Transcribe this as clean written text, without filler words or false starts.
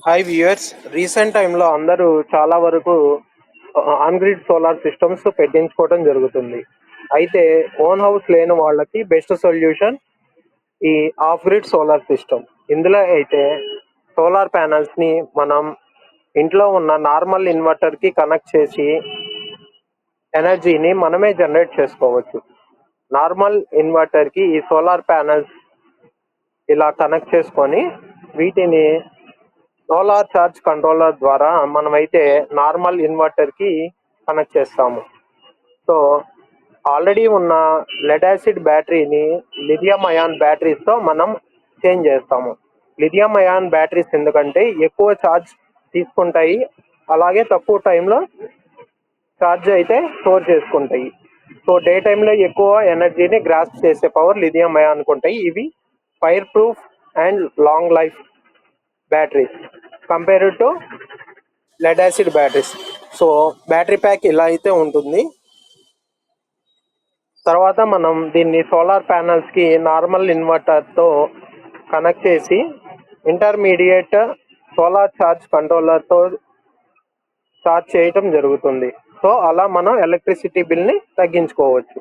Hi viewers. Recent టైంలో అందరూ చాలా వరకు ఆన్ గ్రిడ్ సోలార్ సిస్టమ్స్ పెట్టించుకోవడం జరుగుతుంది. అయితే ఓన్ హౌస్ లేని వాళ్ళకి బెస్ట్ సొల్యూషన్ ఈ ఆఫ్ గ్రిడ్ సోలార్ సిస్టమ్. ఇందులో అయితే సోలార్ ప్యానల్స్ని మనం ఇంట్లో ఉన్న నార్మల్ ఇన్వర్టర్కి కనెక్ట్ చేసి ఎనర్జీని మనమే జనరేట్ చేసుకోవచ్చు. నార్మల్ ఇన్వర్టర్కి ఈ సోలార్ ప్యానల్స్ ఇలా కనెక్ట్ చేసుకొని వీటిని సోలార్ ఛార్జ్ కంట్రోలర్ ద్వారా మనమైతే నార్మల్ ఇన్వర్టర్కి కనెక్ట్ చేస్తాము. సో ఆల్రెడీ ఉన్న లెడ్ యాసిడ్ బ్యాటరీని లిథియం అయాన్ బ్యాటరీస్తో మనం చేంజ్ చేస్తాము. లిథియం అయాన్ బ్యాటరీస్ ఎందుకంటే ఎక్కువ ఛార్జ్ తీసుకుంటాయి, అలాగే తక్కువ టైంలో ఛార్జ్ అయితే స్టోర్ చేసుకుంటాయి. సో డే టైంలో ఎక్కువ ఎనర్జీని గ్రాస్ప్ చేసే పవర్ లిథియం అయాన్కి ఉంటాయి. ఇవి fireproof and long life batteries compared to lead acid batteries. So battery pack ఇలా అయితే ఉంటుంది. తర్వాత మనం దీన్ని సోలార్ ప్యానల్స్కి నార్మల్ ఇన్వర్టర్తో కనెక్ట్ చేసి ఇంటర్మీడియట్ సోలార్ ఛార్జ్ కంట్రోలర్తో ఛార్జ్ చేయటం జరుగుతుంది. సో అలా మనం ఎలక్ట్రిసిటీ బిల్ని తగ్గించుకోవచ్చు.